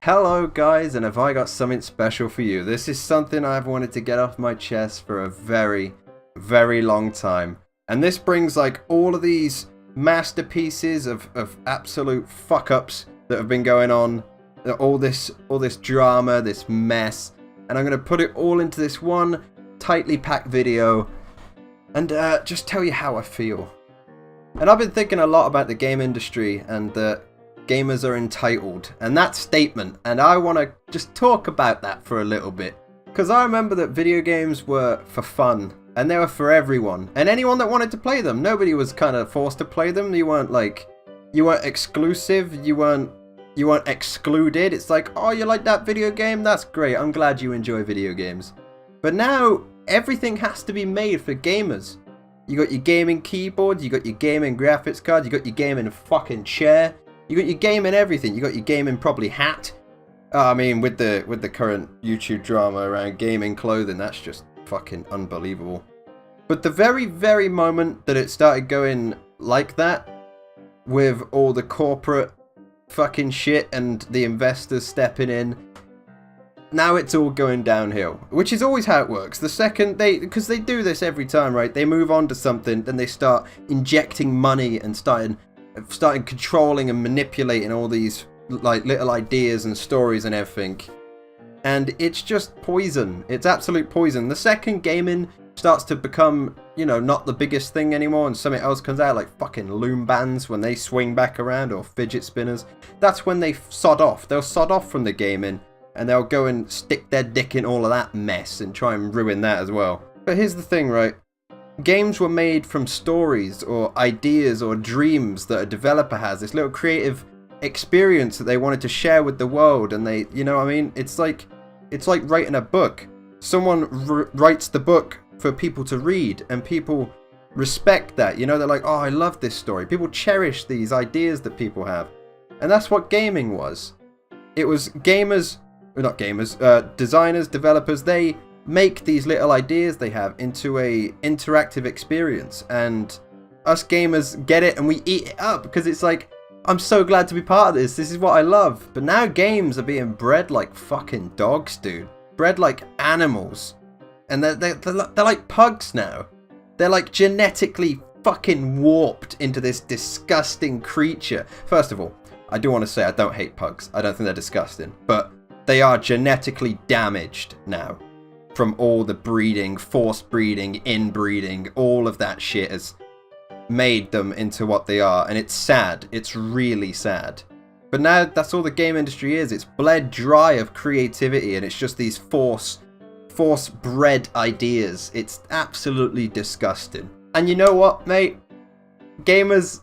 Hello guys, and have I got something special for you? This is something I've wanted to get off my chest for a very, very long time. And this brings like all of these masterpieces of absolute fuck-ups that have been going on. All this drama, this mess. And I'm going to put it all into this one tightly packed video and just tell you how I feel. And I've been thinking a lot about the game industry and gamers are entitled and that statement, and I want to just talk about that for a little bit, because I remember that video games were for fun and they were for everyone and anyone that wanted to play them. Nobody was kind of forced to play them. You weren't exclusive, you weren't excluded. It's like, oh, you like that video game? That's great, I'm glad you enjoy video games. But now everything has to be made for gamers. You got your gaming keyboard, you got your gaming graphics card, you got your gaming fucking chair, you got your gaming everything, you got your gaming probably hat. I mean, with the current YouTube drama around gaming clothing, that's just fucking unbelievable. But the very, very moment that it started going like that, with all the corporate fucking shit and the investors stepping in, now it's all going downhill, which is always how it works. The second because they do this every time, right? They move on to something, then they start injecting money and starting controlling and manipulating all these like little ideas and stories and everything. And it's just poison. It's absolute poison. The second gaming starts to become, you know, not the biggest thing anymore and something else comes out, like fucking loom bands when they swing back around, or fidget spinners, that's when they sod off. They'll sod off from the gaming and they'll go and stick their dick in all of that mess and try and ruin that as well. But here's the thing, right? Games were made from stories or ideas or dreams that a developer has, this little creative experience that they wanted to share with the world, and they, you know what I mean? It's like writing a book. Someone writes the book for people to read, and people respect that. You know, they're like, oh, I love this story. People cherish these ideas that people have. And that's what gaming was. It was gamers, not gamers, designers, developers, they make these little ideas they have into a interactive experience, and us gamers get it and we eat it up because it's like, I'm so glad to be part of this. This is what I love. But now games are being bred like fucking dogs, dude. Bred like animals. And they're like pugs now. They're like genetically fucking warped into this disgusting creature. First of all, I do want to say I don't hate pugs. I don't think they're disgusting. But they are genetically damaged now. From all the breeding, forced breeding, inbreeding, all of that shit has made them into what they are. And it's sad. It's really sad. But now that's all the game industry is. It's bled dry of creativity, and it's just these force-bred ideas. It's absolutely disgusting. And you know what, mate? Gamers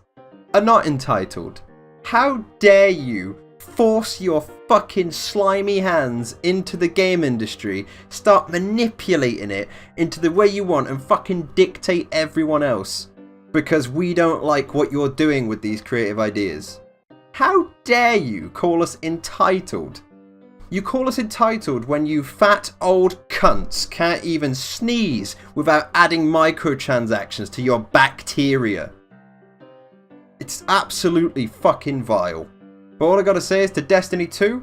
are not entitled. How dare you force your fucking slimy hands into the game industry, start manipulating it into the way you want, and fucking dictate everyone else because we don't like what you're doing with these creative ideas. How dare you call us entitled? You call us entitled when you fat old cunts can't even sneeze without adding microtransactions to your bacteria. It's absolutely fucking vile. But all I gotta say is to Destiny 2,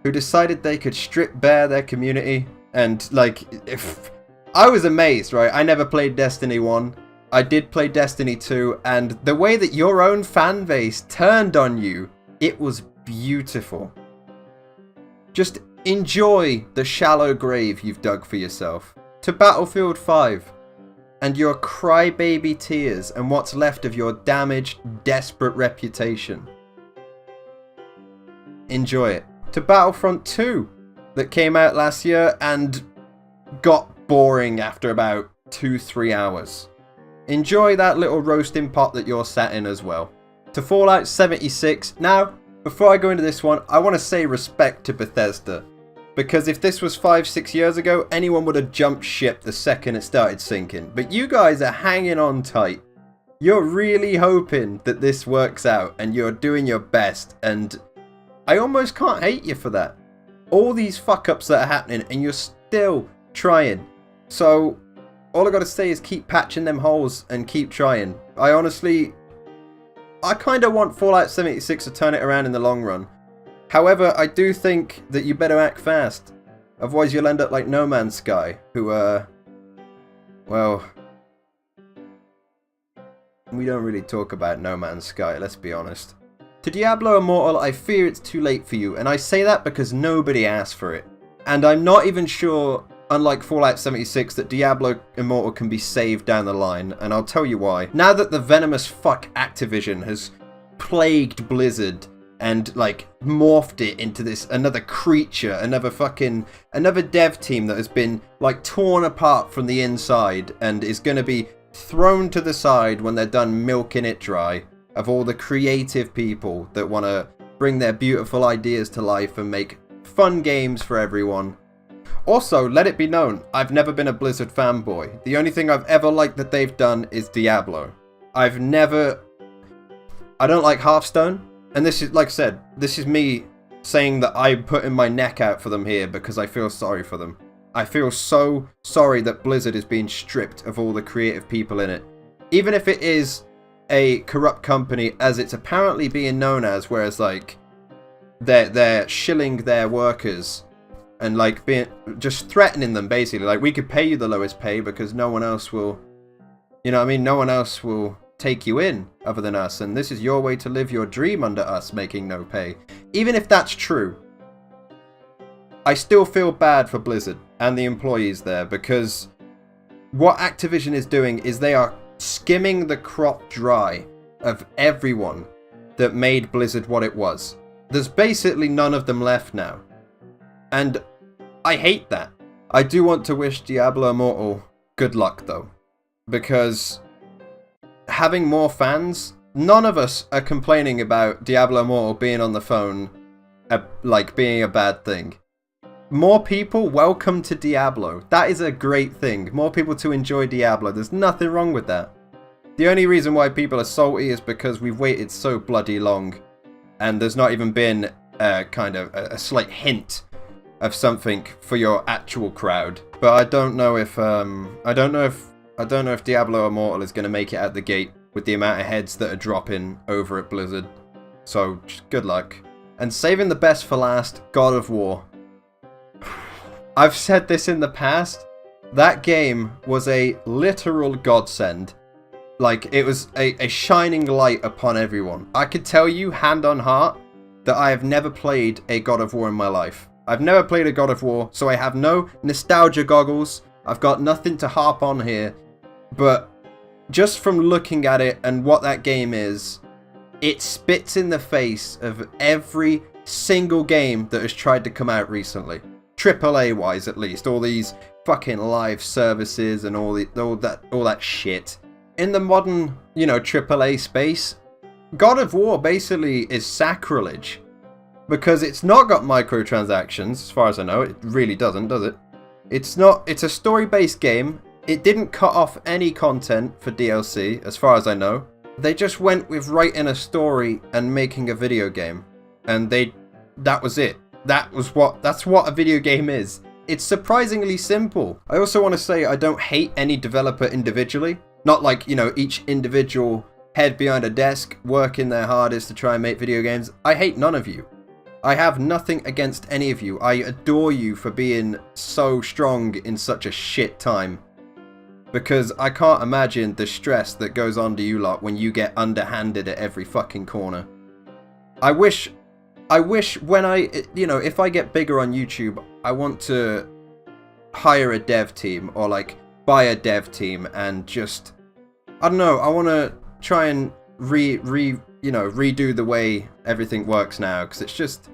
who decided they could strip bare their community, and like, if I was amazed, right? I never played Destiny 1. I did play Destiny 2, and the way that your own fan base turned on you, it was beautiful. Just enjoy the shallow grave you've dug for yourself. To Battlefield 5 and your crybaby tears and what's left of your damaged, desperate reputation. Enjoy it. To Battlefront 2 that came out last year and got boring after about 2-3 hours. Enjoy that little roasting pot that you're sat in as well. To Fallout 76. Now, before I go into this one, I want to say respect to Bethesda. Because if this was 5-6 years ago, anyone would have jumped ship the second it started sinking. But you guys are hanging on tight. You're really hoping that this works out and you're doing your best, and I almost can't hate you for that. All these fuck-ups that are happening and you're still trying. So all I gotta say is keep patching them holes and keep trying. I kind of want Fallout 76 to turn it around in the long run. However, I do think that you better act fast. Otherwise you'll end up like No Man's Sky, who, well, we don't really talk about No Man's Sky, let's be honest. To Diablo Immortal, I fear it's too late for you, and I say that because nobody asked for it. And I'm not even sure, unlike Fallout 76, that Diablo Immortal can be saved down the line, and I'll tell you why. Now that the venomous fuck Activision has plagued Blizzard and like morphed it into this another creature, another dev team that has been like torn apart from the inside and is going to be thrown to the side when they're done milking it dry of all the creative people that want to bring their beautiful ideas to life and make fun games for everyone. Also, let it be known, I've never been a Blizzard fanboy. The only thing I've ever liked that they've done is Diablo. I don't like Hearthstone, and this is, like I said, this is me saying that I'm putting my neck out for them here because I feel sorry for them. I feel so sorry that Blizzard is being stripped of all the creative people in it. Even if it is a corrupt company, as it's apparently being known as, whereas like they're shilling their workers and like being just threatening them basically, like we could pay you the lowest pay because no one else will, you know what I mean, no one else will take you in other than us, and this is your way to live your dream under us making no pay. Even if that's true, I still feel bad for Blizzard and the employees there, because what Activision is doing is they are skimming the crop dry of everyone that made Blizzard what it was. There's basically none of them left now. And I hate that. I do want to wish Diablo Immortal good luck though, because having more fans, none of us are complaining about Diablo Immortal being on the phone like being a bad thing. More people, welcome to Diablo. That is a great thing. More people to enjoy Diablo. There's nothing wrong with that. The only reason why people are salty is because we've waited so bloody long, and there's not even been kind of a slight hint of something for your actual crowd. But I don't know if Diablo Immortal is going to make it out the gate with the amount of heads that are dropping over at Blizzard. So just good luck. And saving the best for last, God of War. I've said this in the past, that game was a literal godsend. Like, it was a shining light upon everyone. I could tell you, hand on heart, that I have never played a God of War in my life. I've never played a God of War, so I have no nostalgia goggles. I've got nothing to harp on here. But just from looking at it and what that game is, it spits in the face of every single game that has tried to come out recently. AAA wise, at least. All these fucking live services and all that shit. In the modern, you know, AAA space, God of War basically is sacrilege. Because it's not got microtransactions, as far as I know. It really doesn't, does it? It's a story-based game. It didn't cut off any content for DLC, as far as I know. They just went with writing a story and making a video game. And that was it. That's what a video game is. It's surprisingly simple. I also want to say I don't hate any developer individually. Not like, you know, each individual head behind a desk working their hardest to try and make video games. I hate none of you. I have nothing against any of you. I adore you for being so strong in such a shit time. Because I can't imagine the stress that goes on to you lot when you get underhanded at every fucking corner. I wish when if I get bigger on YouTube, I want to hire a dev team or like buy a dev team and just, I don't know, I want to try and redo the way everything works now, because it's just,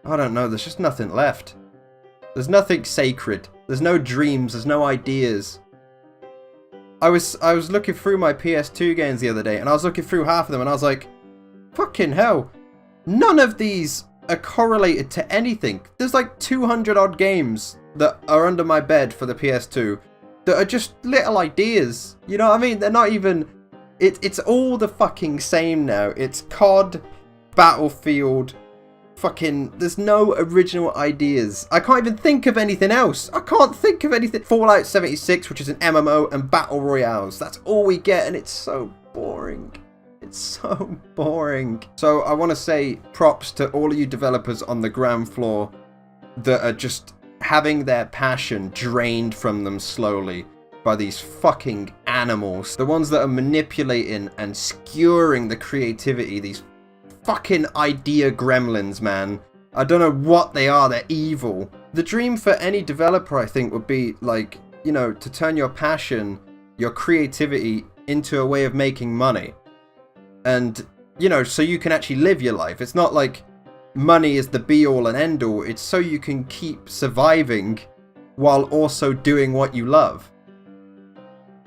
I don't know, there's just nothing left. There's nothing sacred. There's no dreams, there's no ideas. I was looking through my PS2 games the other day, and I was looking through half of them and I was like, fucking hell. None of these are correlated to anything. There's like 200 odd games that are under my bed for the PS2 that are just little ideas. You know what I mean? They're not even... It's all the fucking same now. It's COD, Battlefield, fucking... There's no original ideas. I can't even think of anything else. I can't think of anything. Fallout 76, which is an MMO, and Battle Royales. That's all we get, and it's so boring. It's so boring. So I want to say props to all of you developers on the ground floor that are just having their passion drained from them slowly by these fucking animals. The ones that are manipulating and skewering the creativity. These fucking idea gremlins, man. I don't know what they are. They're evil. The dream for any developer, I think, would be like, you know, to turn your passion, your creativity into a way of making money. And, you know, so you can actually live your life. It's not like money is the be all and end all. It's so you can keep surviving while also doing what you love.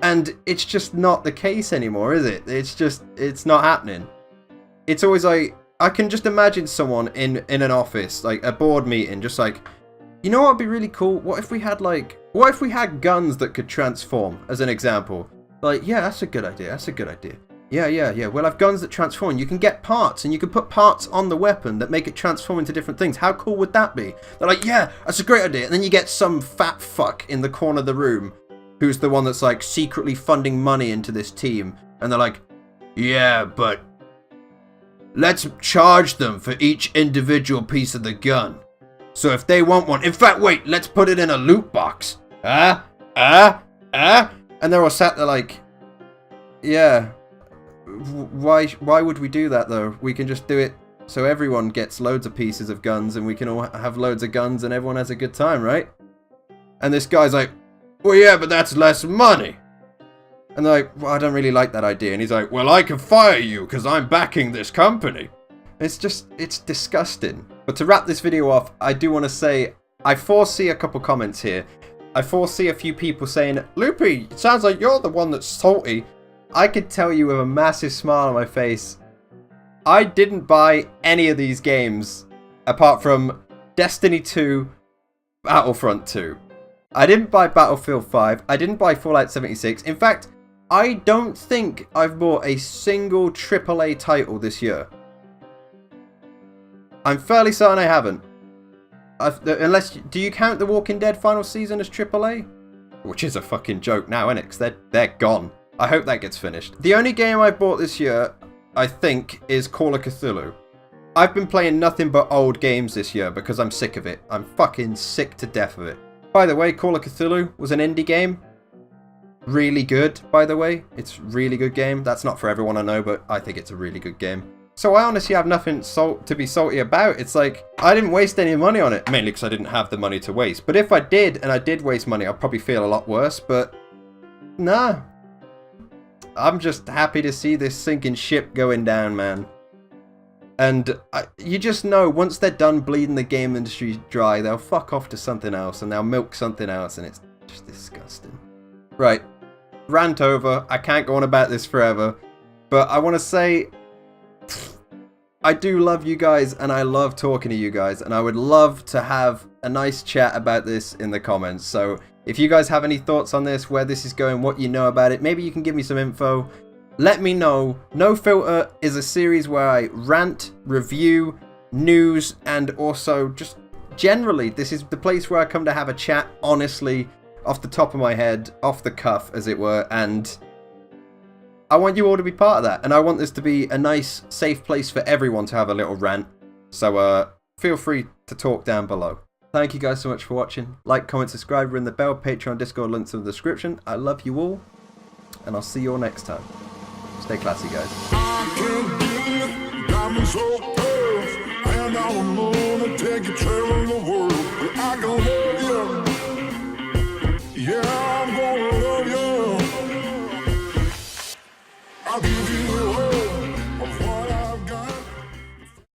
And it's just not the case anymore, is it? It's not happening. It's always like, I can just imagine someone in an office, like a board meeting, just like, you know what would be really cool? What if we had guns that could transform, as an example? Like, yeah, that's a good idea. That's a good idea. Yeah. We'll have guns that transform. You can get parts, and you can put parts on the weapon that make it transform into different things. How cool would that be? They're like, yeah, that's a great idea. And then you get some fat fuck in the corner of the room who's the one that's like secretly funding money into this team. And they're like, yeah, but let's charge them for each individual piece of the gun. So if they want one, in fact, wait, let's put it in a loot box. And they're all sat there like, yeah, why would we do that though? We can just do it so everyone gets loads of pieces of guns and we can all have loads of guns and everyone has a good time, right? And this guy's like, well, yeah, but that's less money. And they're like, well, I don't really like that idea. And he's like, well, I can fire you because I'm backing this company. It's disgusting. But to wrap this video off, I do want to say, I foresee a couple comments here. I foresee a few people saying, Loopy, it sounds like you're the one that's salty. I could tell you with a massive smile on my face, I didn't buy any of these games apart from Destiny 2, Battlefront 2. I didn't buy Battlefield 5. I didn't buy Fallout 76. In fact, I don't think I've bought a single AAA title this year. I'm fairly certain I haven't. Do you count The Walking Dead final season as AAA? Which is a fucking joke now, isn't it? Because they're gone. I hope that gets finished. The only game I bought this year, I think, is Call of Cthulhu. I've been playing nothing but old games this year because I'm sick of it. I'm fucking sick to death of it. By the way, Call of Cthulhu was an indie game. Really good, by the way. It's a really good game. That's not for everyone, I know, but I think it's a really good game. So I honestly have nothing to be salty about. It's like, I didn't waste any money on it. Mainly because I didn't have the money to waste. But if I did, and I did waste money, I'd probably feel a lot worse. But, nah. I'm just happy to see this sinking ship going down, man. And you just know, once they're done bleeding the game industry dry, they'll fuck off to something else, and they'll milk something else, and it's just disgusting. Right. Rant over. I can't go on about this forever. But I want to say, I do love you guys, and I love talking to you guys, and I would love to have a nice chat about this in the comments. So if you guys have any thoughts on this, where this is going, what you know about it, maybe you can give me some info. Let me know. No Filter is a series where I rant, review, news, and also just generally, this is the place where I come to have a chat honestly, off the top of my head, off the cuff, as it were, and I want you all to be part of that, and I want this to be a nice, safe place for everyone to have a little rant, so feel free to talk down below. Thank you guys so much for watching. Like, comment, subscribe, ring the bell, Patreon, Discord, links in the description. I love you all, and I'll see you all next time. Stay classy, guys. I can't deal, got me so tough, and I'm gonna take control of the world. I can love you, yeah, I'm gonna love you. I'll give you